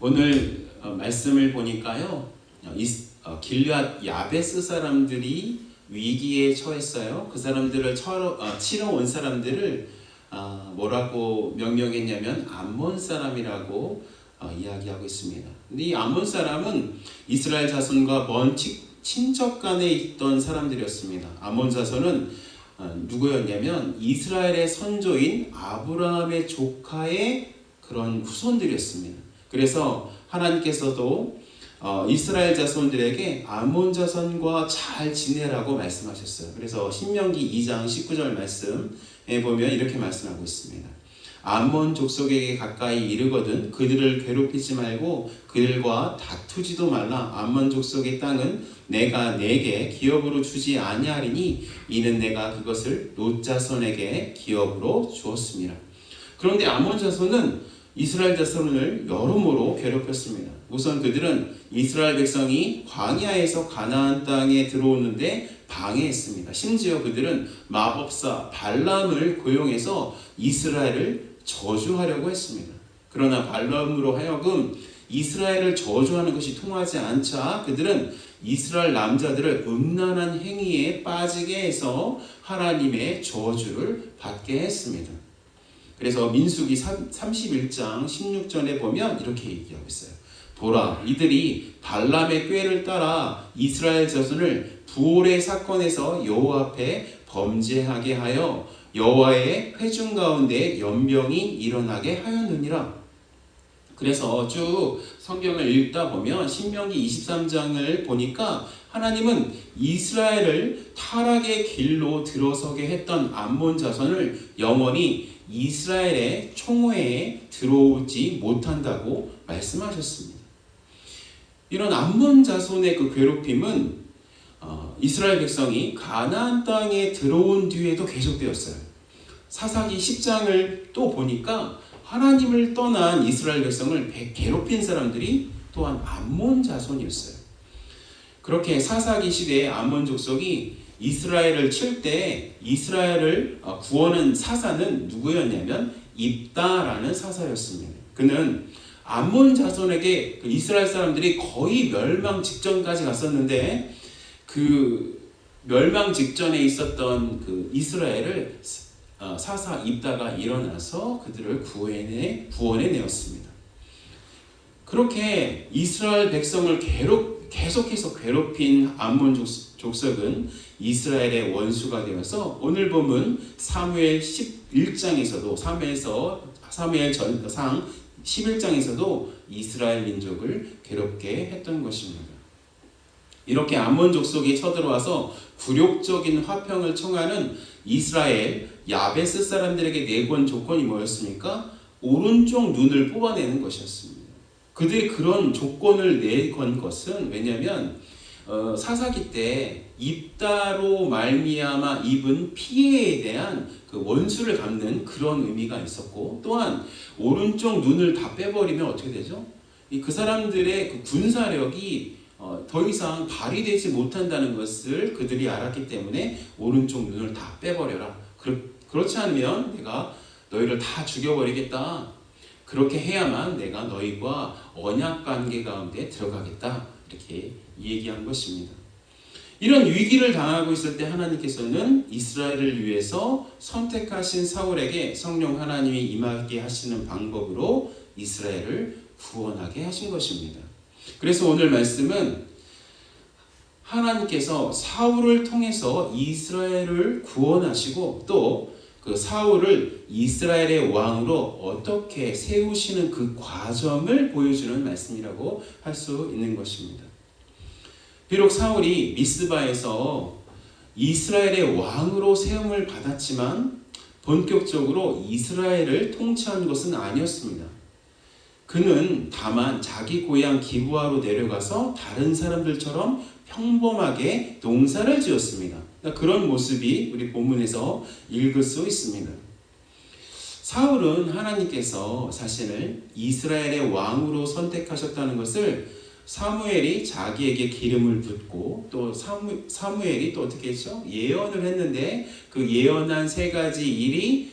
오늘 말씀을 보니까요, 길앗 야베스 사람들이 위기에 처했어요. 그 사람들을 치러 온 사람들을 뭐라고 명명했냐면 암몬 사람이라고 이야기하고 있습니다. 근데 이 암몬 사람은 이스라엘 자손과 먼 친척 간에 있던 사람들이었습니다. 암몬 자손은 누구였냐면 이스라엘의 선조인 아브라함의 조카의 그런 후손들이었습니다. 그래서 하나님께서도 이스라엘 자손들에게 암몬 자손과 잘 지내라고 말씀하셨어요. 그래서 신명기 2장 19절 말씀에 보면 이렇게 말씀하고 있습니다. 암몬 족속에게 가까이 이르거든 그들을 괴롭히지 말고 그들과 다투지도 말라. 암몬 족속의 땅은 내가 네게 기업으로 주지 아니하리니 이는 내가 그것을 롯 자손에게 기업으로 주었습니다. 그런데 암몬 자손은 이스라엘 자손을 여러모로 괴롭혔습니다. 우선 그들은 이스라엘 백성이 광야에서 가나안 땅에 들어오는데 방해했습니다. 심지어 그들은 마법사 발람을 고용해서 이스라엘을 저주하려고 했습니다. 그러나 발람으로 하여금 이스라엘을 저주하는 것이 통하지 않자 그들은 이스라엘 남자들을 음란한 행위에 빠지게 해서 하나님의 저주를 받게 했습니다. 그래서 민수기 31장 16절에 보면 이렇게 얘기하고 있어요. 보라, 이들이 발람의 꾀를 따라 이스라엘 자손을 부올의 사건에서 여호와 앞에 범죄하게 하여 여호와의 회중 가운데 연병이 일어나게 하였느니라. 그래서 쭉 성경을 읽다 보면 신명기 23장을 보니까 하나님은 이스라엘을 타락의 길로 들어서게 했던 암몬 자손을 영원히 이스라엘의 총회에 들어오지 못한다고 말씀하셨습니다. 이런 암몬 자손의 그 괴롭힘은 이스라엘 백성이 가나안 땅에 들어온 뒤에도 계속되었어요. 사사기 10장을 또 보니까 하나님을 떠난 이스라엘 백성을 괴롭힌 사람들이 또한 암몬 자손이었어요. 그렇게 사사기 시대에 암몬 족속이 이스라엘을 칠 때 이스라엘을 구원한 사사는 누구였냐면 입다라는 사사였습니다. 그는 암몬 자손에게 이스라엘 사람들이 거의 멸망 직전까지 갔었는데 그 멸망 직전에 있었던 그 이스라엘을 사사 입다가 일어나서 그들을 구원해내었습니다. 그렇게 이스라엘 백성을 계속해서 괴롭힌 암몬 족속은 이스라엘의 원수가 되어서 오늘 보면 사무엘 11장에서도 사무엘상 11장에서도 이스라엘 민족을 괴롭게 했던 것입니다. 이렇게 암몬 족속이 쳐들어와서 굴욕적인 화평을 청하는 이스라엘 야베스 사람들에게 내건 조건이 뭐였습니까? 오른쪽 눈을 뽑아내는 것이었습니다. 그들이 그런 조건을 내건 것은 왜냐하면 사사기 때 입다로 말미암아 입은 피해에 대한 그 원수를 갚는 그런 의미가 있었고, 또한 오른쪽 눈을 다 빼버리면 어떻게 되죠? 그 사람들의 그 군사력이 더 이상 발휘되지 못한다는 것을 그들이 알았기 때문에 오른쪽 눈을 다 빼버려라. 그렇지 않으면 내가 너희를 다 죽여버리겠다. 그렇게 해야만 내가 너희와 언약 관계 가운데 들어가겠다. 이렇게 얘기한 것입니다. 이런 위기를 당하고 있을 때 하나님께서는 이스라엘을 위해서 선택하신 사울에게 성령 하나님이 임하게 하시는 방법으로 이스라엘을 구원하게 하신 것입니다. 그래서 오늘 말씀은 하나님께서 사울을 통해서 이스라엘을 구원하시고 또 그 사울을 이스라엘의 왕으로 어떻게 세우시는 그 과정을 보여주는 말씀이라고 할 수 있는 것입니다. 비록 사울이 미스바에서 이스라엘의 왕으로 세움을 받았지만 본격적으로 이스라엘을 통치한 것은 아니었습니다. 그는 다만 자기 고향 기브아로 내려가서 다른 사람들처럼 평범하게 농사를 지었습니다. 그런 모습이 우리 본문에서 읽을 수 있습니다. 사울은 하나님께서 자신을 이스라엘의 왕으로 선택하셨다는 것을 사무엘이 자기에게 기름을 붓고 또 사무엘이 또 어떻게 했죠? 예언을 했는데 그 예언한 세 가지 일이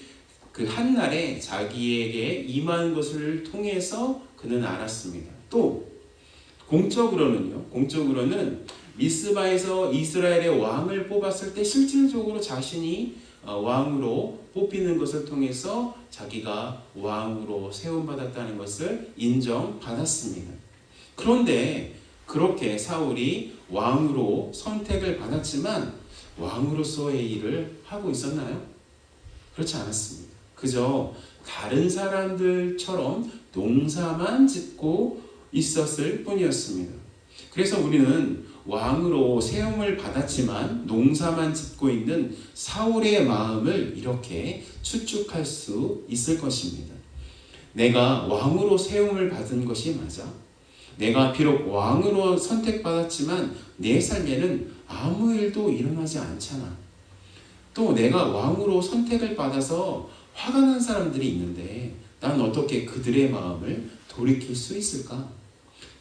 그 한날에 자기에게 임한 것을 통해서 그는 알았습니다. 또 공적으로는 미스바에서 이스라엘의 왕을 뽑았을 때 실질적으로 자신이 왕으로 뽑히는 것을 통해서 자기가 왕으로 세움받았다는 것을 인정받았습니다. 그런데 그렇게 사울이 왕으로 선택을 받았지만 왕으로서의 일을 하고 있었나요? 그렇지 않았습니다. 그저 다른 사람들처럼 농사만 짓고 있었을 뿐이었습니다. 그래서 우리는 왕으로 세움을 받았지만 농사만 짓고 있는 사울의 마음을 이렇게 추측할 수 있을 것입니다. 내가 왕으로 세움을 받은 것이 맞아? 내가 비록 왕으로 선택받았지만 내 삶에는 아무 일도 일어나지 않잖아. 또 내가 왕으로 선택을 받아서 화가 난 사람들이 있는데 난 어떻게 그들의 마음을 돌이킬 수 있을까?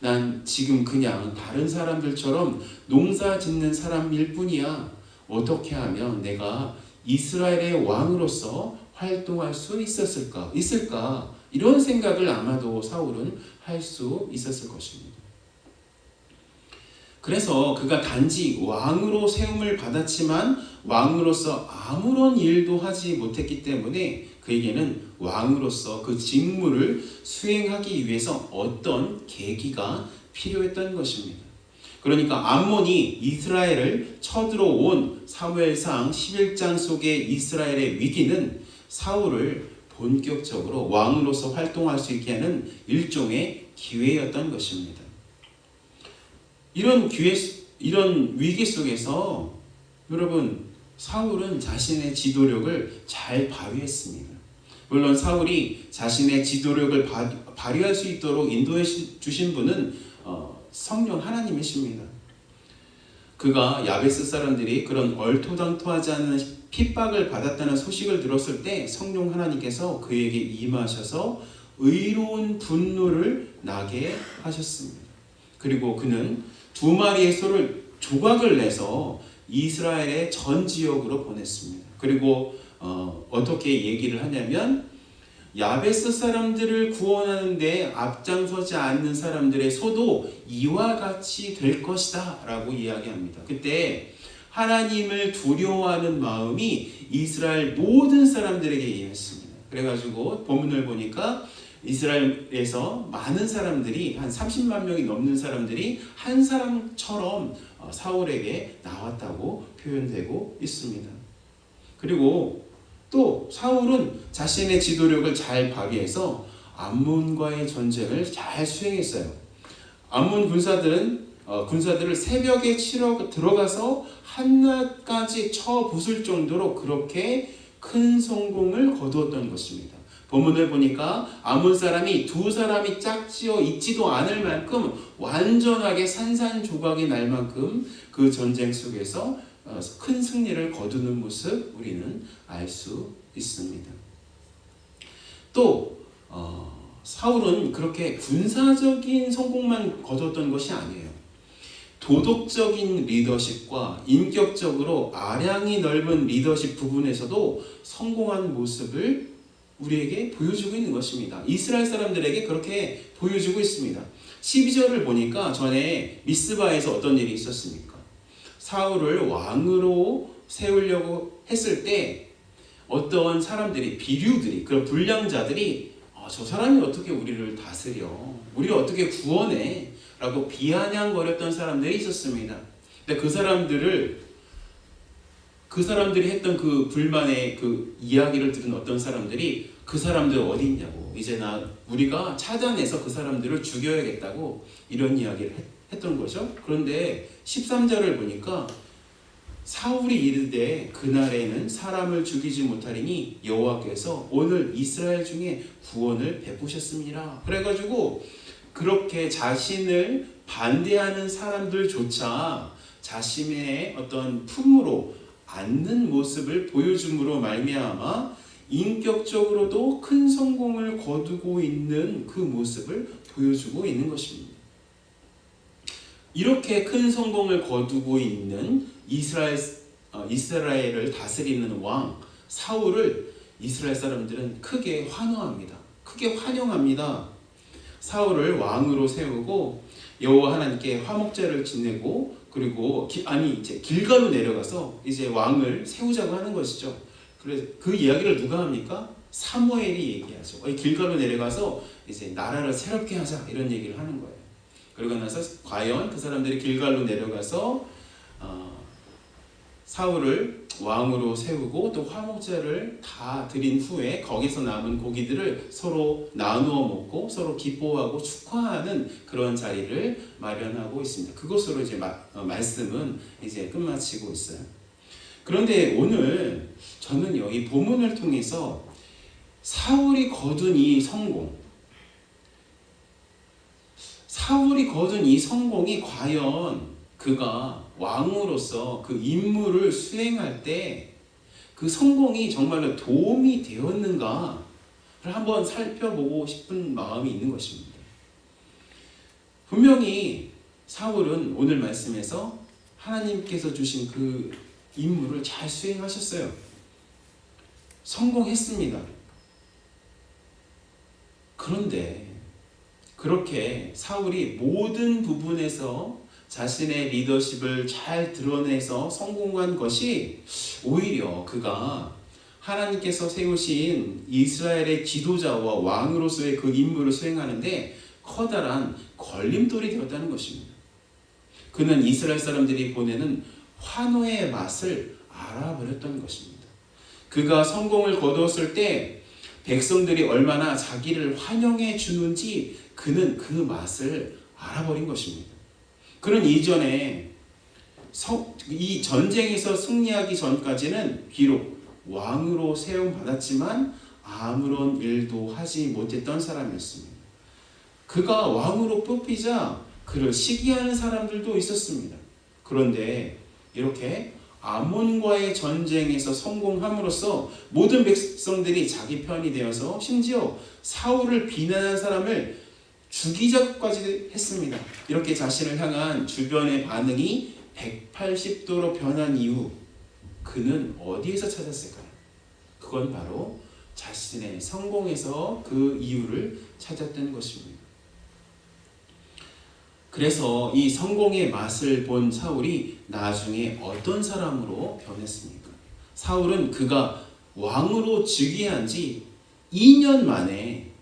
난 지금 그냥 다른 사람들처럼 농사 짓는 사람일 뿐이야. 어떻게 하면 내가 이스라엘의 왕으로서 활동할 수 있을까? 이런 생각을 아마도 사울은 할 수 있었을 것입니다. 그래서 그가 단지 왕으로 세움을 받았지만 왕으로서 아무런 일도 하지 못했기 때문에 그에게는 왕으로서 그 직무를 수행하기 위해서 어떤 계기가 필요했던 것입니다. 그러니까 암몬이 이스라엘을 쳐들어온 사무엘상 11장 속의 이스라엘의 위기는 사울을 본격적으로 왕으로서 활동할 수 있게 하는 일종의 기회였던 것입니다. 이런 위기 속에서 여러분 사울은 자신의 지도력을 잘 발휘했습니다. 물론 사울이 자신의 지도력을 발휘할 수 있도록 인도해 주신 분은 성령 하나님이십니다. 그가 야베스 사람들이 그런 얼토당토하지 않는 핍박을 받았다는 소식을 들었을 때 성령 하나님께서 그에게 임하셔서 의로운 분노를 나게 하셨습니다. 그리고 그는 2마리의 소를 조각을 내서 이스라엘의 전 지역으로 보냈습니다. 그리고 어떻게 얘기를 하냐면 야베스 사람들을 구원하는 데 앞장서지 않는 사람들의 소도 이와 같이 될 것이다 라고 이야기합니다. 그때 하나님을 두려워하는 마음이 이스라엘 모든 사람들에게 임했습니다. 그래가지고 본문을 보니까 이스라엘에서 많은 사람들이 한 30만 명이 넘는 사람들이 한 사람처럼 사울에게 나왔다고 표현되고 있습니다. 그리고 또 사울은 자신의 지도력을 잘 발휘해서 암몬과의 전쟁을 잘 수행했어요. 암몬 군사들을 새벽에 치러 들어가서 한낮까지 쳐 부술 정도로 그렇게 큰 성공을 거두었던 것입니다. 본문을 보니까 암몬 사람이 2사람이 짝지어 있지도 않을 만큼 완전하게 산산조각이 날 만큼 그 전쟁 속에서 큰 승리를 거두는 모습 우리는 알 수 있습니다. 또 사울은 그렇게 군사적인 성공만 거뒀던 것이 아니에요. 도덕적인 리더십과 인격적으로 아량이 넓은 리더십 부분에서도 성공한 모습을 우리에게 보여주고 있는 것입니다. 이스라엘 사람들에게 그렇게 보여주고 있습니다. 12절을 보니까 전에 미스바에서 어떤 일이 있었습니까? 사울을 왕으로 세우려고 했을 때 어떤 사람들이 비류들이 그런 불량자들이 저 사람이 어떻게 우리를 다스려? 우리를 어떻게 구원해? 라고 비아냥거렸던 사람들이 있었습니다. 근데 그 사람들이 했던 그 불만의 그 이야기를 들은 어떤 사람들이 그 사람들 어디 있냐고 이제 우리가 찾아내서 그 사람들을 죽여야겠다고 이런 이야기를 했던 거죠. 그런데 13절을 보니까 사울이 이르되 그날에는 사람을 죽이지 못하리니 여호와께서 오늘 이스라엘 중에 구원을 베푸셨습니다. 그래가지고 그렇게 자신을 반대하는 사람들조차 자신의 어떤 품으로 앉는 모습을 보여줌으로 말미암아 인격적으로도 큰 성공을 거두고 있는 그 모습을 보여주고 있는 것입니다. 이렇게 큰 성공을 거두고 있는 이스라엘을 다스리는 왕 사울을 이스라엘 사람들은 크게 환호합니다. 크게 환영합니다. 사울을 왕으로 세우고 여호와 하나님께 화목제를 지내고 그리고 이제 길갈로 내려가서 이제 왕을 세우자고 하는 것이죠. 그래서 그 이야기를 누가 합니까? 사무엘이 얘기하죠. 길갈로 내려가서 이제 나라를 새롭게 하자 이런 얘기를 하는 거예요. 그러고 나서 과연 그 사람들이 길갈로 내려가서 사울을 왕으로 세우고 또 화목제를 다 드린 후에 거기서 남은 고기들을 서로 나누어 먹고 서로 기뻐하고 축하하는 그런 자리를 마련하고 있습니다. 그것으로 이제 말씀은 이제 끝마치고 있어요. 그런데 오늘 저는요, 이 본문을 통해서 사울이 거둔 이 성공이 과연 그가 왕으로서 그 임무를 수행할 때 그 성공이 정말로 도움이 되었는가를 한번 살펴보고 싶은 마음이 있는 것입니다. 분명히 사울은 오늘 말씀에서 하나님께서 주신 그 임무를 잘 수행하셨어요. 성공했습니다. 그런데 그렇게 사울이 모든 부분에서 자신의 리더십을 잘 드러내서 성공한 것이 오히려 그가 하나님께서 세우신 이스라엘의 지도자와 왕으로서의 그 임무를 수행하는데 커다란 걸림돌이 되었다는 것입니다. 그는 이스라엘 사람들이 보내는 환호의 맛을 알아버렸던 것입니다. 그가 성공을 거두었을 때 백성들이 얼마나 자기를 환영해 주는지 그는 그 맛을 알아버린 것입니다. 그는 이전에 이 전쟁에서 승리하기 전까지는 비록 왕으로 세움받았지만 아무런 일도 하지 못했던 사람이었습니다. 그가 왕으로 뽑히자 그를 시기하는 사람들도 있었습니다. 그런데 이렇게 아몬과의 전쟁에서 성공함으로써 모든 백성들이 자기 편이 되어서 심지어 사울을 비난한 사람을 죽이자고까지 했습니다. 이렇게 자신을 향한 주변의 반응이 180도로 변한 이유, 그는 어디에서 찾았을까요? 그건 바로 자신의 성공에서 그 이유를 찾았던 것입니다. 그래서 이 성공의 맛을 본 사울이 나중에 어떤 사람으로 변했습니까? 사울은 그가 왕으로 즉위한 지 2년 만에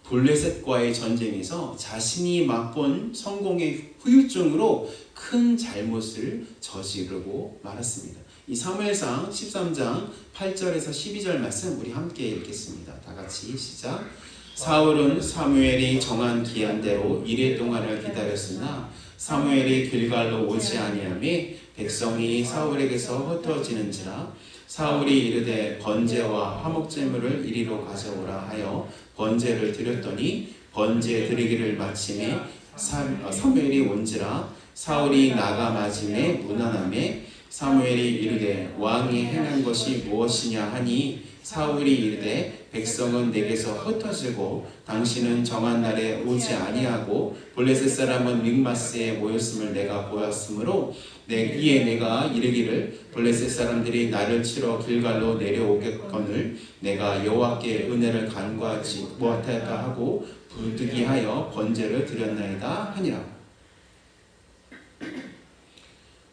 블레셋과의 전쟁에서 자신이 맛본 성공의 후유증으로 큰 잘못을 저지르고 말았습니다. 이 사무엘상 13장 8절에서 12절 말씀 우리 함께 읽겠습니다. 다 같이 시작. 사울은 사무엘이 정한 기한대로 이레 동안을 기다렸으나 사무엘이 길갈로 오지 아니하매 백성이 사울에게서 흩어지는지라 사울이 이르되 번제와 화목제물을 이리로 가져오라 하여 번제를 드렸더니 번제 드리기를 마침에 사무엘이 온지라 사울이 나가 맞음에 무난함에 사무엘이 이르되 왕이 행한 것이 무엇이냐 하니 사울이 이르되 백성은 내게서 흩어지고 당신은 정한 날에 오지 아니하고 블레셋 사람은 믹마스에 모였음을 내가 보았으므로 이에 내가 이르기를 블레셋 사람들이 나를 치러 길갈로 내려오겠거늘 내가 여호와께 은혜를 간구하지 못할까 하고 부득이하여 번제를 드렸나이다 하니라.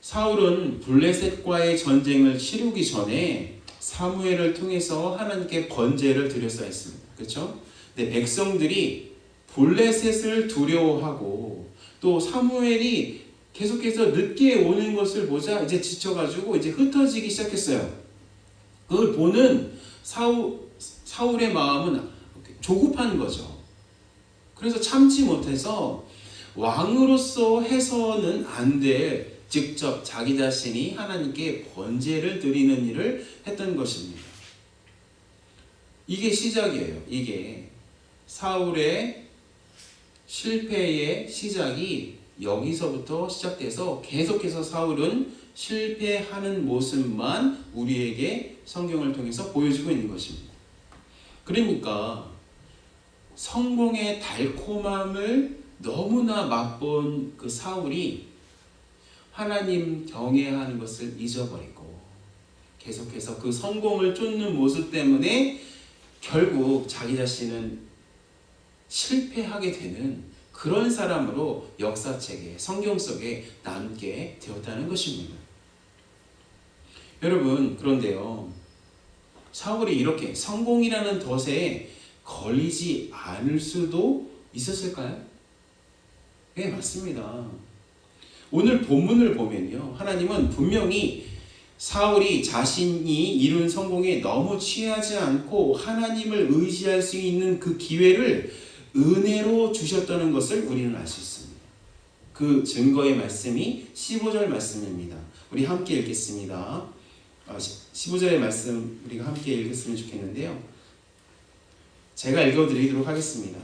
사울은 블레셋과의 전쟁을 치르기 전에 사무엘을 통해서 하나님께 번제를 드렸어야 했습니다. 그렇죠? 근데 백성들이 블레셋을 두려워하고 또 사무엘이 계속해서 늦게 오는 것을 보자 이제 지쳐가지고 이제 흩어지기 시작했어요. 그걸 보는 사울의 마음은 조급한 거죠. 그래서 참지 못해서 왕으로서 해서는 안 될 직접 자기 자신이 하나님께 번제를 드리는 일을 했던 것입니다. 이게 시작이에요. 이게 사울의 실패의 시작이 여기서부터 시작돼서 계속해서 사울은 실패하는 모습만 우리에게 성경을 통해서 보여주고 있는 것입니다. 그러니까 성공의 달콤함을 너무나 맛본 그 사울이 하나님 경외하는 것을 잊어버리고 계속해서 그 성공을 쫓는 모습 때문에 결국 자기 자신은 실패하게 되는 그런 사람으로 역사책에, 성경 속에 남게 되었다는 것입니다. 여러분, 그런데요, 사울이 이렇게 성공이라는 덫에 걸리지 않을 수도 있었을까요? 네, 맞습니다. 오늘 본문을 보면요, 하나님은 분명히 사울이 자신이 이룬 성공에 너무 취하지 않고 하나님을 의지할 수 있는 그 기회를 은혜로 주셨다는 것을 우리는 알 수 있습니다. 그 증거의 말씀이 15절 말씀입니다. 우리 함께 읽겠습니다. 15절의 말씀 우리가 함께 읽었으면 좋겠는데요. 제가 읽어드리도록 하겠습니다.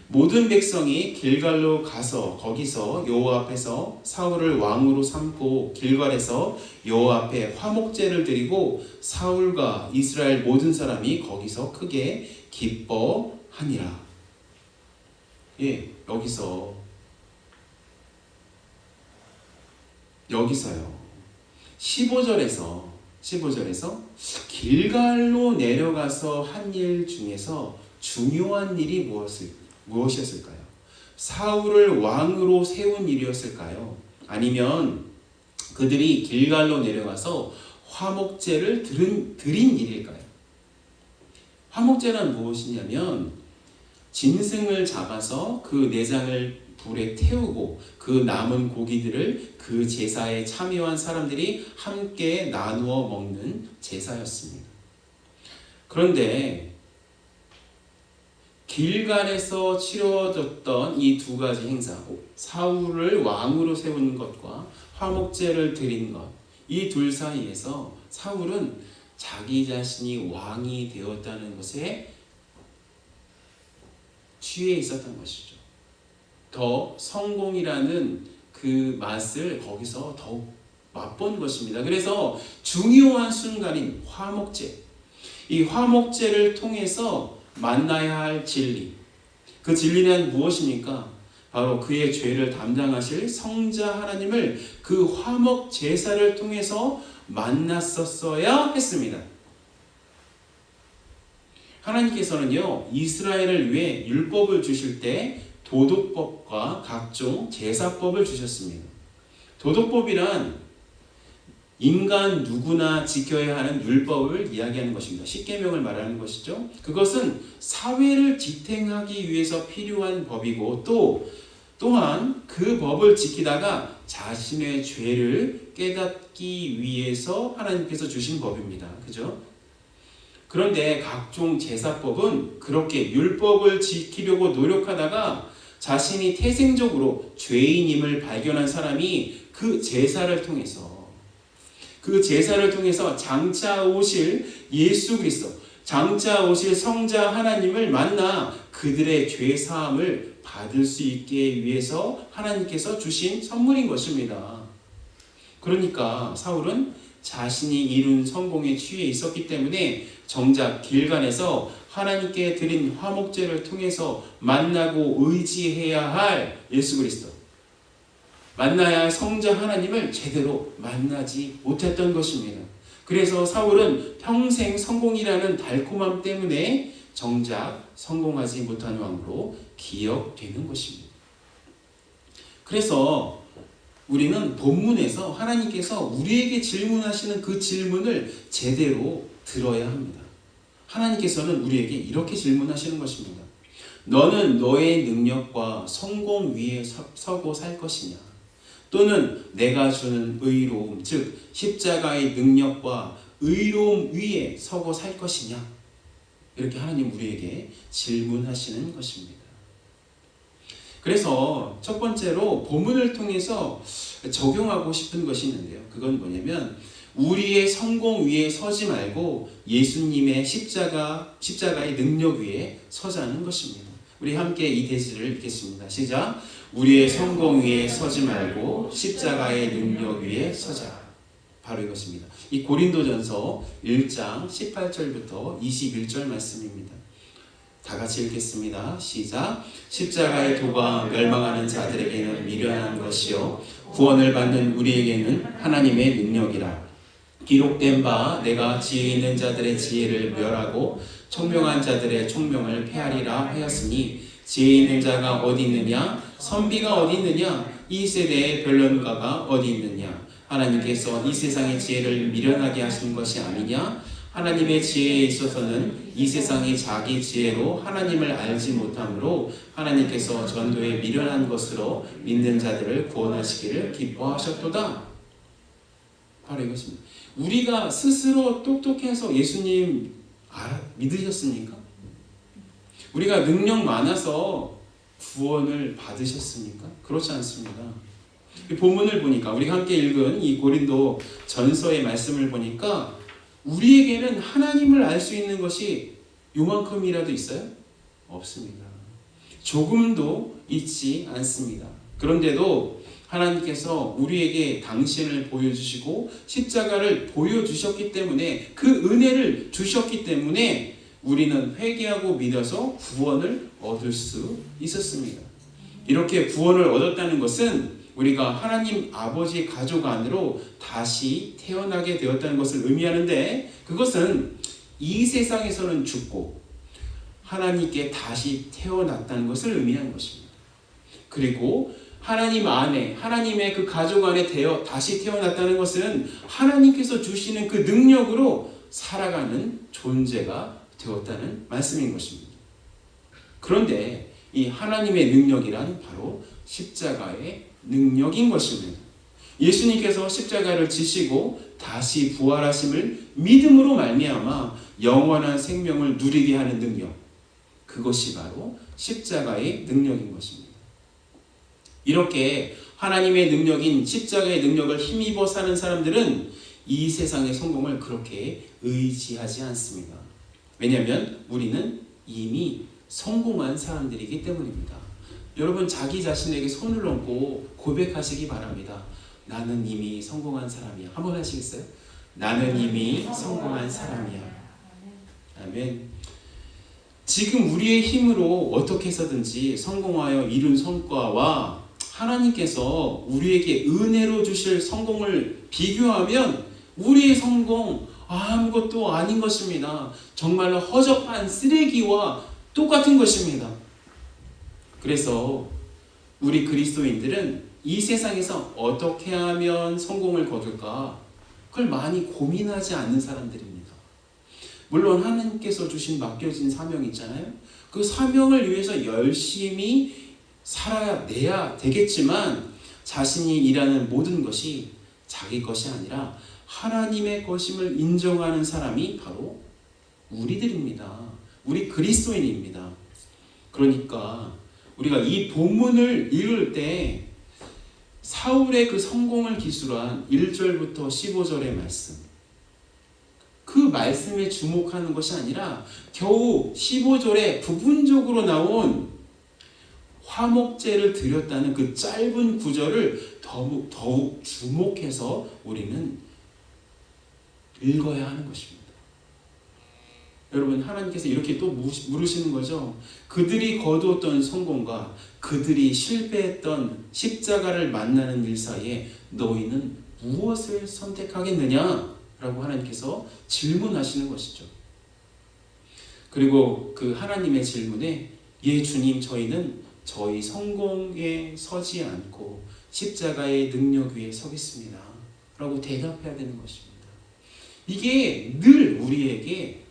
모든 백성이 길갈로 가서 거기서 여호와 앞에서 사울을 왕으로 삼고 길갈에서 여호와 앞에 화목제를 드리고 사울과 이스라엘 모든 사람이 거기서 크게 기뻐하니라. 예, 여기서요. 15절에서 길갈로 내려가서 한 일 중에서 중요한 일이 무엇이었을까요? 사울을 왕으로 세운 일이었을까요? 아니면 그들이 길갈로 내려가서 화목제를 드린 일일까요? 화목제란 무엇이냐면 짐승을 잡아서 그 내장을 불에 태우고 그 남은 고기들을 그 제사에 참여한 사람들이 함께 나누어 먹는 제사였습니다. 그런데 길갈에서 치러졌던 이 두 가지 행사, 사울을 왕으로 세운 것과 화목제를 드린 것, 이 둘 사이에서 사울은 자기 자신이 왕이 되었다는 것에 취해 있었던 것이죠. 더 성공이라는 그 맛을 거기서 더욱 맛본 것입니다. 그래서 중요한 순간인 화목제, 이 화목제를 통해서 만나야 할 진리, 그 진리는 무엇입니까? 바로 그의 죄를 담당하실 성자 하나님을 그 화목 제사를 통해서 만났었어야 했습니다. 하나님께서는요, 이스라엘을 위해 율법을 주실 때 도덕법과 각종 제사법을 주셨습니다. 도덕법이란 인간 누구나 지켜야 하는 율법을 이야기하는 것입니다. 십계명을 말하는 것이죠. 그것은 사회를 지탱하기 위해서 필요한 법이고 또한 그 법을 지키다가 자신의 죄를 깨닫기 위해서 하나님께서 주신 법입니다. 그죠? 그런데 각종 제사법은 그렇게 율법을 지키려고 노력하다가 자신이 태생적으로 죄인임을 발견한 사람이 그 제사를 통해서 장차 오실 예수 그리스도, 장차 오실 성자 하나님을 만나 그들의 죄 사함을 받을 수 있게 위해서 하나님께서 주신 선물인 것입니다. 그러니까 사울은 자신이 이룬 성공에 취해 있었기 때문에 정작 길갈에서 하나님께 드린 화목제를 통해서 만나고 의지해야 할 예수 그리스도, 만나야 할 성자 하나님을 제대로 만나지 못했던 것입니다. 그래서 사울은 평생 성공이라는 달콤함 때문에 정작 성공하지 못한 왕으로 기억되는 것입니다. 그래서 우리는 본문에서 하나님께서 우리에게 질문하시는 그 질문을 제대로 들어야 합니다. 하나님께서는 우리에게 이렇게 질문하시는 것입니다. 너는 너의 능력과 성공 위에 서고 살 것이냐? 또는 내가 주는 의로움, 즉 십자가의 능력과 의로움 위에 서고 살 것이냐? 이렇게 하나님 우리에게 질문하시는 것입니다. 그래서 첫 번째로 본문을 통해서 적용하고 싶은 것이 있는데요. 그건 뭐냐면 우리의 성공 위에 서지 말고 예수님의 십자가의 능력 위에 서자는 것입니다. 우리 함께 이 대지를 읽겠습니다. 시작. 우리의 성공 위에 서지 말고 십자가의 능력 위에 서자. 바로 이것입니다. 이 고린도전서 1장 18절부터 21절 말씀입니다. 다 같이 읽겠습니다. 시작. 십자가의 도가 멸망하는 자들에게는 미련한 것이요 구원을 받는 우리에게는 하나님의 능력이라. 기록된 바 내가 지혜 있는 자들의 지혜를 멸하고 총명한 자들의 총명을 폐하리라 하였으니 지혜 있는 자가 어디 있느냐? 선비가 어디 있느냐? 이 세대의 변론가가 어디 있느냐? 하나님께서 이 세상의 지혜를 미련하게 하신 것이 아니냐? 하나님의 지혜에 있어서는 이 세상이 자기 지혜로 하나님을 알지 못함으로 하나님께서 전도에 미련한 것으로 믿는 자들을 구원하시기를 기뻐하셨도다. 바로 이것입니다. 우리가 스스로 똑똑해서 예수님 믿으셨습니까? 우리가 능력 많아서 구원을 받으셨습니까? 그렇지 않습니다. 본문을 보니까 우리가 함께 읽은 이 고린도 전서의 말씀을 보니까 우리에게는 하나님을 알 수 있는 것이 요만큼이라도 있어요? 없습니다. 조금도 있지 않습니다. 그런데도 하나님께서 우리에게 당신을 보여주시고 십자가를 보여주셨기 때문에 그 은혜를 주셨기 때문에 우리는 회개하고 믿어서 구원을 얻을 수 있었습니다. 이렇게 구원을 얻었다는 것은 우리가 하나님 아버지 가족 안으로 다시 태어나게 되었다는 것을 의미하는데 그것은 이 세상에서는 죽고 하나님께 다시 태어났다는 것을 의미하는 것입니다. 그리고 하나님 안에 하나님의 그 가족 안에 다시 태어났다는 것은 하나님께서 주시는 그 능력으로 살아가는 존재가 되었다는 말씀인 것입니다. 그런데 이 하나님의 능력이란 바로 십자가의 능력인 것입니다. 예수님께서 십자가를 지시고 다시 부활하심을 믿음으로 말미암아 영원한 생명을 누리게 하는 능력, 그것이 바로 십자가의 능력인 것입니다. 이렇게 하나님의 능력인 십자가의 능력을 힘입어 사는 사람들은 이 세상의 성공을 그렇게 의지하지 않습니다. 왜냐하면 우리는 이미 성공한 사람들이기 때문입니다. 여러분 자기 자신에게 손을 얹고 고백하시기 바랍니다. 나는 이미 성공한 사람이야. 한번 하시겠어요? 나는 이미 성공한 사람이야. 아멘. 지금 우리의 힘으로 어떻게 해서든지 성공하여 이룬 성과와 하나님께서 우리에게 은혜로 주실 성공을 비교하면 우리의 성공 아무것도 아닌 것입니다. 정말로 허접한 쓰레기와 똑같은 것입니다. 그래서 우리 그리스도인들은 이 세상에서 어떻게 하면 성공을 거둘까? 그걸 많이 고민하지 않는 사람들입니다. 물론 하나님께서 주신 맡겨진 사명이 있잖아요. 그 사명을 위해서 열심히 살아내야 되겠지만 자신이 일하는 모든 것이 자기 것이 아니라 하나님의 것임을 인정하는 사람이 바로 우리들입니다. 우리 그리스도인입니다. 그러니까 우리가 이 본문을 읽을 때 사울의 그 성공을 기술한 1절부터 15절의 말씀, 그 말씀에 주목하는 것이 아니라 겨우 15절에 부분적으로 나온 화목제를 드렸다는 그 짧은 구절을 더욱 주목해서 우리는 읽어야 하는 것입니다. 여러분 하나님께서 이렇게 또 물으시는 거죠. 그들이 거두었던 성공과 그들이 실패했던 십자가를 만나는 일 사이에 너희는 무엇을 선택하겠느냐? 라고 하나님께서 질문하시는 것이죠. 그리고 그 하나님의 질문에 예 주님 저희는 저희 성공에 서지 않고 십자가의 능력 위에 서겠습니다. 라고 대답해야 되는 것입니다. 이게 늘 우리에게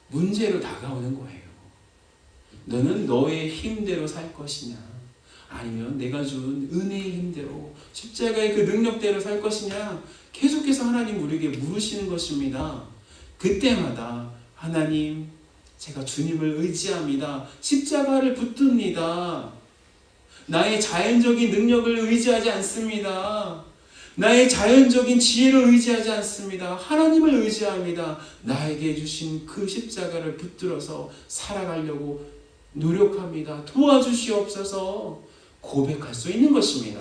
문제로 다가오는 거예요. 너는 너의 힘대로 살 것이냐 아니면 내가 준 은혜의 힘대로 십자가의 그 능력대로 살 것이냐 계속해서 하나님 우리에게 물으시는 것입니다. 그때마다 하나님 제가 주님을 의지합니다. 십자가를 붙듭니다. 나의 자연적인 능력을 의지하지 않습니다. 나의 자연적인 지혜를 의지하지 않습니다. 하나님을 의지합니다. 나에게 주신 그 십자가를 붙들어서 살아가려고 노력합니다. 도와주시옵소서 고백할 수 있는 것입니다.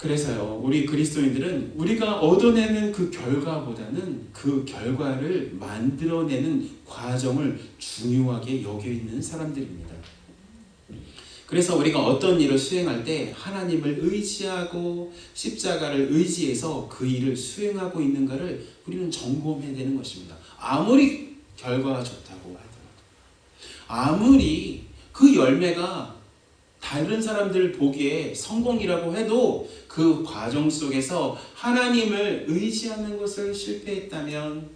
그래서요, 우리 그리스도인들은 우리가 얻어내는 그 결과보다는 그 결과를 만들어내는 과정을 중요하게 여겨 있는 사람들입니다. 그래서 우리가 어떤 일을 수행할 때 하나님을 의지하고 십자가를 의지해서 그 일을 수행하고 있는가를 우리는 점검해야 되는 것입니다. 아무리 결과가 좋다고 하더라도, 아무리 그 열매가 다른 사람들 보기에 성공이라고 해도 그 과정 속에서 하나님을 의지하는 것을 실패했다면,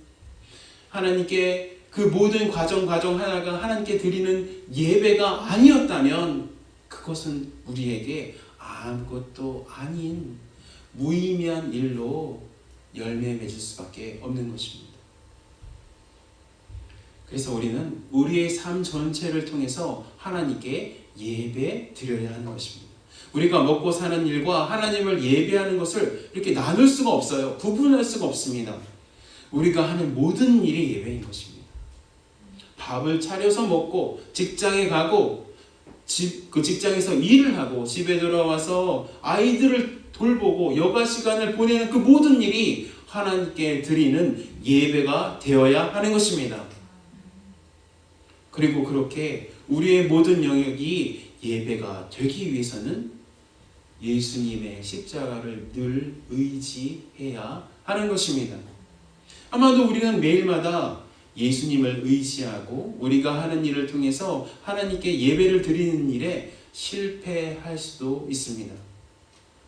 하나님께 그 모든 과정 하나가 하나님께 드리는 예배가 아니었다면 그것은 우리에게 아무것도 아닌 무의미한 일로 열매 맺을 수밖에 없는 것입니다. 그래서 우리는 우리의 삶 전체를 통해서 하나님께 예배 드려야 하는 것입니다. 우리가 먹고 사는 일과 하나님을 예배하는 것을 이렇게 나눌 수가 없어요. 구분할 수가 없습니다. 우리가 하는 모든 일이 예배인 것입니다. 밥을 차려서 먹고 직장에 가고 그 직장에서 일을 하고 집에 돌아와서 아이들을 돌보고 여가 시간을 보내는 그 모든 일이 하나님께 드리는 예배가 되어야 하는 것입니다. 그리고 그렇게 우리의 모든 영역이 예배가 되기 위해서는 예수님의 십자가를 늘 의지해야 하는 것입니다. 아마도 우리는 매일마다 예수님을 의지하고 우리가 하는 일을 통해서 하나님께 예배를 드리는 일에 실패할 수도 있습니다.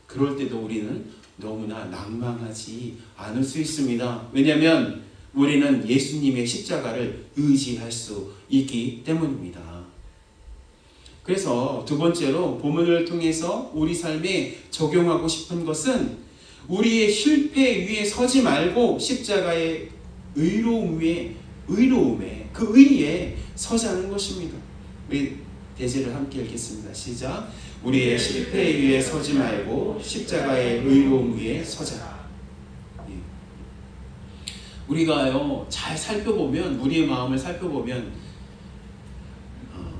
그럴 때도 우리는 너무나 낭망하지 않을 수 있습니다. 왜냐하면 우리는 예수님의 십자가를 의지할 수 있기 때문입니다. 그래서 두 번째로 본문을 통해서 우리 삶에 적용하고 싶은 것은 우리의 실패 위에 서지 말고 십자가의 의로움에 그 의리에 서자는 것입니다. 우리 대제를 함께 읽겠습니다. 시작. 우리의 실패 위에 서지 말고 십자가의 의로움 위에 서자. 우리가요 잘 살펴보면, 우리의 마음을 살펴보면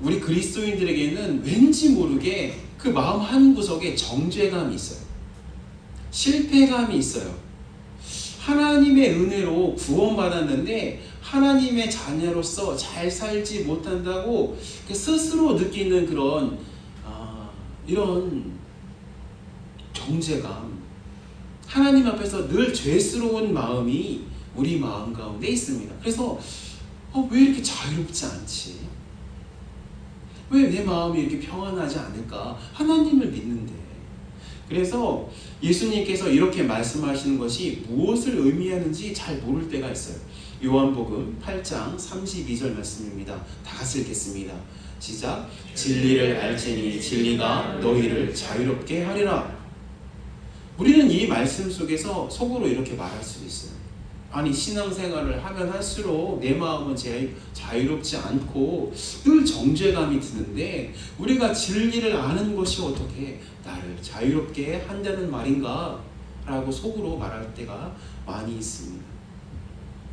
우리 그리스도인들에게는 왠지 모르게 그 마음 한 구석에 정죄감이 있어요. 실패감이 있어요. 하나님의 은혜로 구원받았는데 하나님의 자녀로서 잘 살지 못한다고 스스로 느끼는 그런 이런 정죄감, 하나님 앞에서 늘 죄스러운 마음이 우리 마음 가운데 있습니다. 그래서 왜 이렇게 자유롭지 않지? 왜 내 마음이 이렇게 평안하지 않을까? 하나님을 믿는데. 그래서 예수님께서 이렇게 말씀하시는 것이 무엇을 의미하는지 잘 모를 때가 있어요. 요한복음 8장 32절 말씀입니다. 다 같이 읽겠습니다. 시작. 진리를 알지니 진리가 너희를 자유롭게 하리라. 우리는 이 말씀 속에서 속으로 이렇게 말할 수 있어요. 아니, 신앙생활을 하면 할수록 내 마음은 자유롭지 않고 늘 정죄감이 드는데 우리가 진리를 아는 것이 어떻게 나를 자유롭게 한다는 말인가? 라고 속으로 말할 때가 많이 있습니다.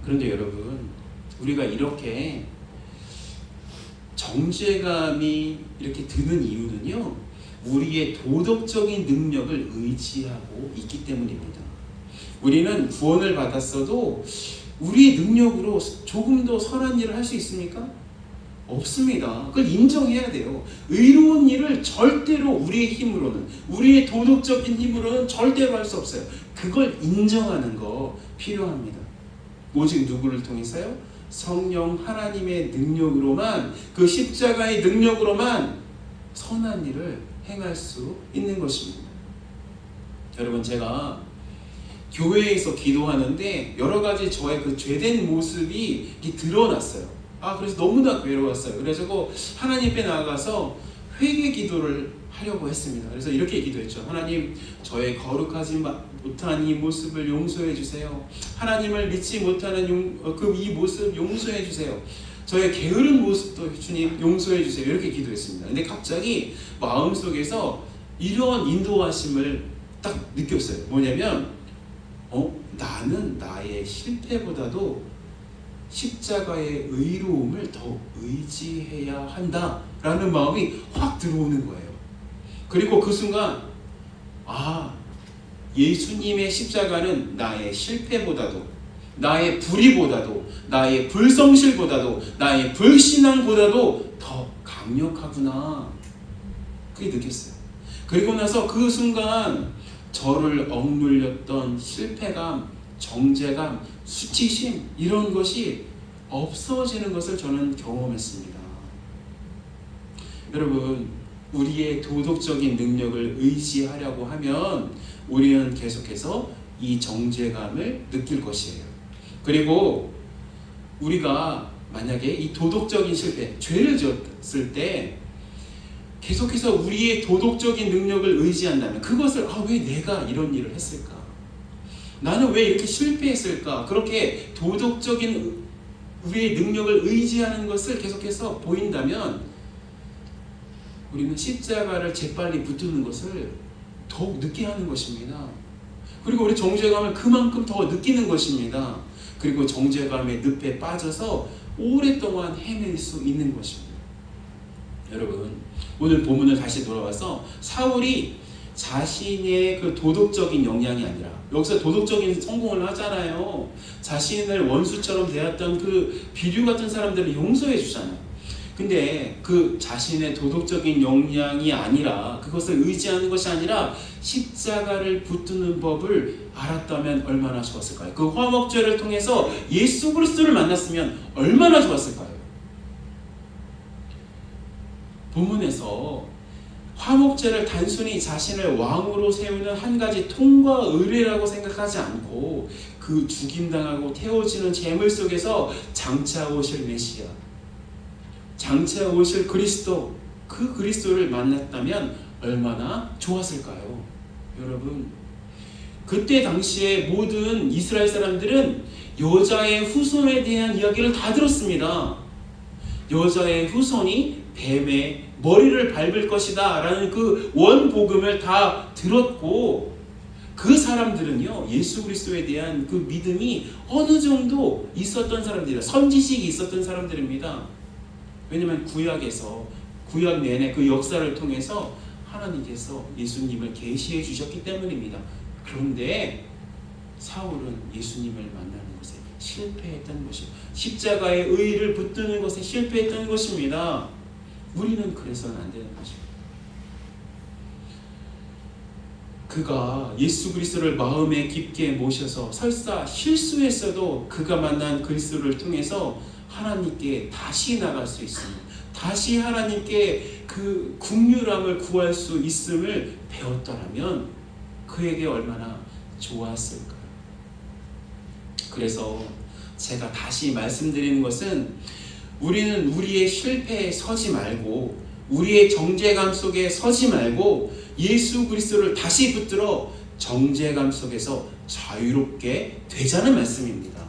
그런데 여러분, 우리가 이렇게 정죄감이 이렇게 드는 이유는요, 우리의 도덕적인 능력을 의지하고 있기 때문입니다. 우리는 구원을 받았어도 우리의 능력으로 조금 더 선한 일을 할 수 있습니까? 없습니다. 그걸 인정해야 돼요. 의로운 일을 절대로 우리의 힘으로는, 우리의 도덕적인 힘으로는 절대로 할 수 없어요. 그걸 인정하는 거 필요합니다. 오직 누구를 통해서요? 성령 하나님의 능력으로만, 그 십자가의 능력으로만 선한 일을 행할 수 있는 것입니다. 여러분, 제가 교회에서 기도하는데 여러 가지 저의 그 죄된 모습이 드러났어요. 그래서 너무나 괴로웠어요. 그래서 하나님 앞에 나아가서 회개 기도를 하려고 했습니다. 그래서 이렇게 기도했죠. 하나님, 저의 거룩하지 못한 이 모습을 용서해 주세요. 하나님을 믿지 못하는 이 모습 용서해 주세요. 저의 게으른 모습도 주님 용서해 주세요. 이렇게 기도했습니다. 근데 갑자기 마음속에서 이런 인도하심을 딱 느꼈어요. 뭐냐면 나는 나의 실패보다도 십자가의 의로움을 더 의지해야 한다라는 마음이 확 들어오는 거예요. 그리고 그 순간 예수님의 십자가는 나의 실패보다도, 나의 불의보다도, 나의 불성실보다도, 나의 불신앙보다도 더 강력하구나. 그게 느꼈어요. 그리고 나서 그 순간 저를 억눌렸던 실패감, 정죄감, 수치심 이런 것이 없어지는 것을 저는 경험했습니다. 여러분, 우리의 도덕적인 능력을 의지하려고 하면 우리는 계속해서 이 정죄감을 느낄 것이에요. 그리고 우리가 만약에 이 도덕적인 실패, 죄를 지었을 때 계속해서 우리의 도덕적인 능력을 의지한다면 그것을 왜 내가 이런 일을 했을까? 나는 왜 이렇게 실패했을까? 그렇게 도덕적인 우리의 능력을 의지하는 것을 계속해서 보인다면 우리는 십자가를 재빨리 붙드는 것을 더욱 늦게 하는 것입니다. 그리고 우리 정죄감을 그만큼 더 느끼는 것입니다. 그리고 정죄감의 늪에 빠져서 오랫동안 헤맬 수 있는 것입니다. 여러분, 오늘 본문을 다시 돌아와서 사울이 자신의 그 도덕적인 역량이 아니라, 여기서 도덕적인 성공을 하잖아요. 자신을 원수처럼 대했던 그 비류 같은 사람들을 용서해 주잖아요. 근데 그 자신의 도덕적인 역량이 아니라, 그것을 의지하는 것이 아니라 십자가를 붙드는 법을 알았다면 얼마나 좋았을까요? 그 화목제를 통해서 예수 그리스도를 만났으면 얼마나 좋았을까요? 본문에서 화목제를 단순히 자신을 왕으로 세우는 한 가지 통과 의례라고 생각하지 않고 그 죽임당하고 태워지는 재물 속에서 장차 오실 메시아, 장차 오실 그리스도, 그 그리스도를 만났다면 얼마나 좋았을까요? 여러분, 그때 당시에 모든 이스라엘 사람들은 여자의 후손에 대한 이야기를 다 들었습니다. 여자의 후손이 뱀의 머리를 밟을 것이다 라는 그 원복음을 다 들었고, 그 사람들은요, 예수 그리스도에 대한 그 믿음이 어느 정도 있었던 사람들이다. 선지식이 있었던 사람들입니다. 왜냐하면 구약 내내 그 역사를 통해서 하나님께서 예수님을 계시해 주셨기 때문입니다. 그런데 사울은 예수님을 만나는 것에 실패했던 것이고 십자가의 의의를 붙드는 것에 실패했던 것입니다. 우리는 그래서는 안 되는 것입니다. 그가 예수 그리스도를 마음에 깊게 모셔서 설사 실수했어도 그가 만난 그리스도를 통해서 하나님께 다시 나갈 수 있습니다. 다시 하나님께 그 긍휼함을 구할 수 있음을 배웠더라면 그에게 얼마나 좋았을까요? 그래서 제가 다시 말씀드리는 것은, 우리는 우리의 실패에 서지 말고 우리의 정죄감 속에 서지 말고 예수 그리스도를 다시 붙들어 정죄감 속에서 자유롭게 되자는 말씀입니다.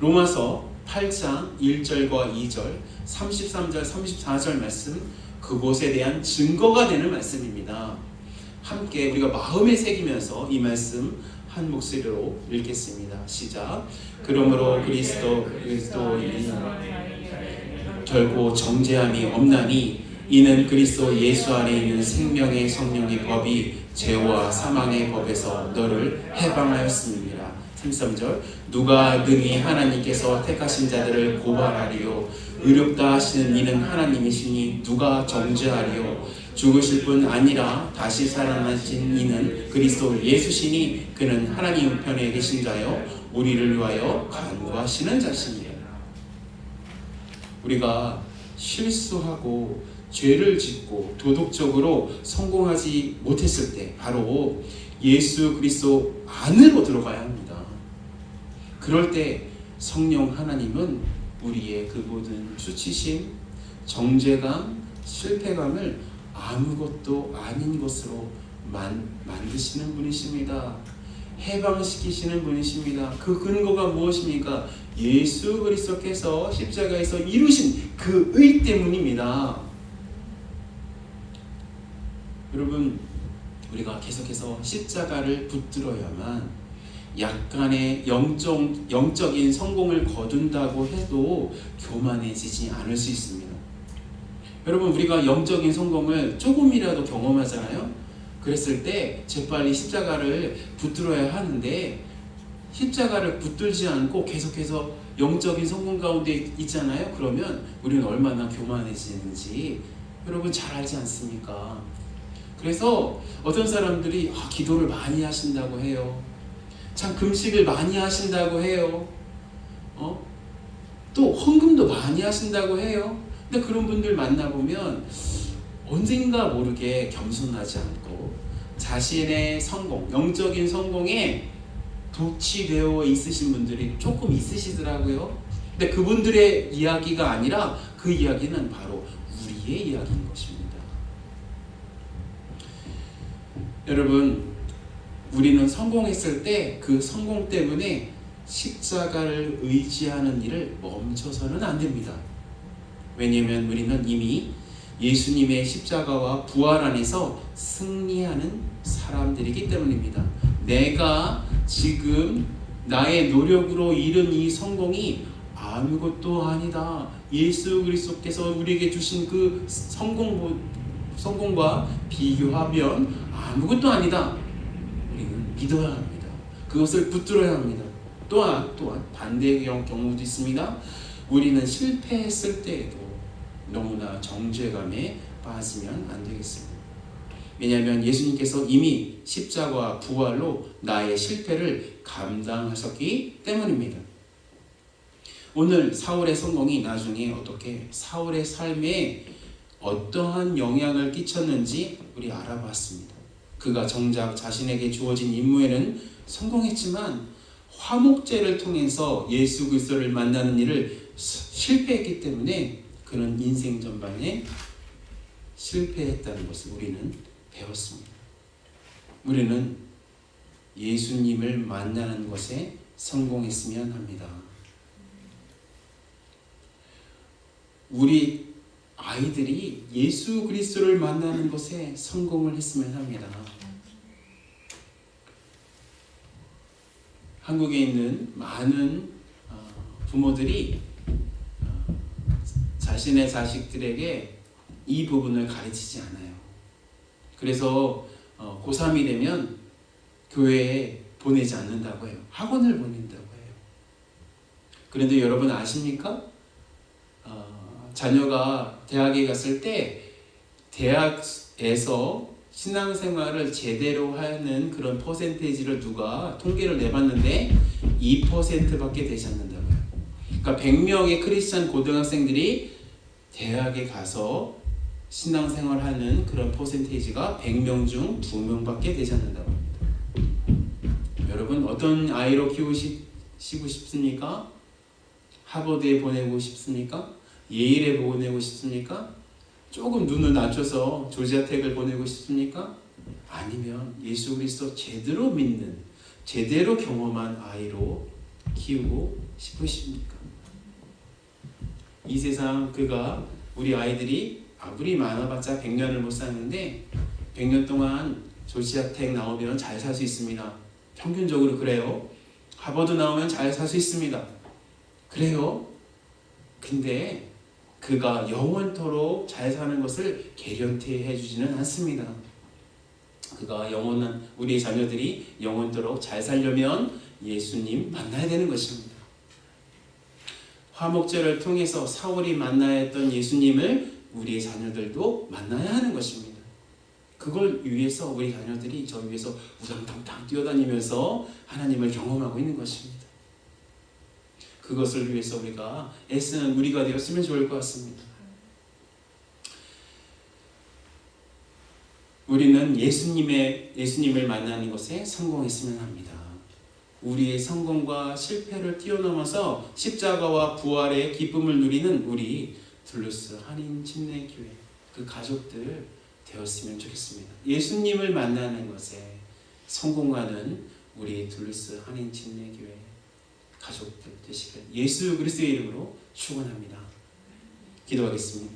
로마서 8장 1절과 2절, 33절, 34절 말씀, 그곳에 대한 증거가 되는 말씀입니다. 함께 우리가 마음에 새기면서 이 말씀 한 목소리로 읽겠습니다. 시작. 그러므로 그리스도인은 결코 정죄함이 없나니 이는 그리스도 예수 안에 있는 생명의 성령의 법이 죄와 사망의 법에서 너를 해방하였습니다. 33절. 누가 능히 하나님께서 택하신 자들을 고발하리요? 의롭다 하시는 이는 하나님이시니 누가 정죄하리요? 죽으실 뿐 아니라 다시 살아나신 이는 그리스도 예수시니 그는 하나님 편에 계신 자요 우리를 위하여 간구하시는 자시니라. 우리가 실수하고 죄를 짓고 도덕적으로 성공하지 못했을 때 바로 예수 그리스도 안으로 들어가야 합니다. 그럴 때 성령 하나님은 우리의 그 모든 수치심, 정죄감, 실패감을 아무것도 아닌 것으로 만드시는 분이십니다. 해방시키시는 분이십니다. 그 근거가 무엇입니까? 예수 그리스도께서 십자가에서 이루신 그 의 때문입니다. 여러분, 우리가 계속해서 십자가를 붙들어야만 약간의 영적인 성공을 거둔다고 해도 교만해지지 않을 수 있습니다. 여러분, 우리가 영적인 성공을 조금이라도 경험하잖아요. 그랬을 때 재빨리 십자가를 붙들어야 하는데, 십자가를 붙들지 않고 계속해서 영적인 성공 가운데 있잖아요. 그러면 우리는 얼마나 교만해지는지 여러분 잘 알지 않습니까? 그래서 어떤 사람들이 기도를 많이 하신다고 해요. 참 금식을 많이 하신다고 해요. 또 헌금도 많이 하신다고 해요. 근데 그런 분들 만나보면 언젠가 모르게 겸손하지 않고 자신의 성공, 영적인 성공에 도취되어 있으신 분들이 조금 있으시더라고요. 근데 그분들의 이야기가 아니라 그 이야기는 바로 우리의 이야기인 것입니다. 여러분, 우리는 성공했을 때 그 성공 때문에 십자가를 의지하는 일을 멈춰서는 안 됩니다. 왜냐하면 우리는 이미 예수님의 십자가와 부활 안에서 승리하는 사람들이기 때문입니다. 내가 지금 나의 노력으로 이룬 이 성공이 아무것도 아니다. 예수 그리스도께서 우리에게 주신 그 성공과 비교하면 아무것도 아니다. 우리는 믿어야 합니다. 그것을 붙들어야 합니다. 또한 반대의 경우도 있습니다. 우리는 실패했을 때에도 너무나 정죄감에 빠지면 안 되겠습니다. 왜냐하면 예수님께서 이미 십자가와 부활로 나의 실패를 감당하셨기 때문입니다. 오늘 사울의 성공이 나중에 어떻게 사울의 삶에 어떠한 영향을 끼쳤는지 우리 알아봤습니다. 그가 정작 자신에게 주어진 임무에는 성공했지만 화목제를 통해서 예수 그리스도를 만나는 일을 실패했기 때문에 그는 인생 전반에 실패했다는 것을 우리는 배웠습니다. 우리는 예수님을 만나는 것에 성공했으면 합니다. 우리 아이들이 예수 그리스도를 만나는 것에 성공을 했으면 합니다. 한국에 있는 많은 부모들이 자신의 자식들에게 이 부분을 가르치지 않아요. 그래서 고3이 되면 교회에 보내지 않는다고 해요. 학원을 보낸다고 해요. 그런데 여러분 아십니까? 자녀가 대학에 갔을 때 대학에서 신앙생활을 제대로 하는 그런 퍼센테이지를 누가 통계를 내봤는데 2%밖에 되지 않는다고요. 그러니까 100명의 크리스찬 고등학생들이 대학에 가서 신앙생활하는 그런 퍼센테이지가 100명 중 2명밖에 되지 않는다고 합니다. 여러분 어떤 아이로 키우시고 싶습니까? 하버드에 보내고 싶습니까? 예일에 보내고 싶습니까? 조금 눈을 낮춰서 조지아텍을 보내고 싶습니까? 아니면 예수 그리스도 제대로 믿는, 제대로 경험한 아이로 키우고 싶으십니까? 이 세상 우리 아이들이 아무리 많아봤자 100년을 못 사는데 100년 동안 조지아텍 나오면 잘 살 수 있습니다. 평균적으로 그래요. 하버드 나오면 잘 살 수 있습니다. 그래요. 근데 그가 영원토록 잘 사는 것을 개런티 해주지는 않습니다. 우리 자녀들이 영원토록 잘 살려면 예수님 만나야 되는 것입니다. 화목제를 통해서 사울이 만나야 했던 예수님을 우리의 자녀들도 만나야 하는 것입니다. 그걸 위해서 우리 자녀들이 저 위에서 우당탕탕 뛰어다니면서 하나님을 경험하고 있는 것입니다. 그것을 위해서 우리가 애쓰는 우리가 되었으면 좋을 것 같습니다. 우리는 예수님을 만나는 것에 성공했으면 합니다. 우리의 성공과 실패를 뛰어넘어서 십자가와 부활의 기쁨을 누리는 우리 둘루스 한인 침례교회 그 가족들 되었으면 좋겠습니다. 예수님을 만나는 것에 성공하는 우리 둘루스 한인 침례교회 가족들 되시길 예수 그리스도의 이름으로 축원합니다. 기도하겠습니다.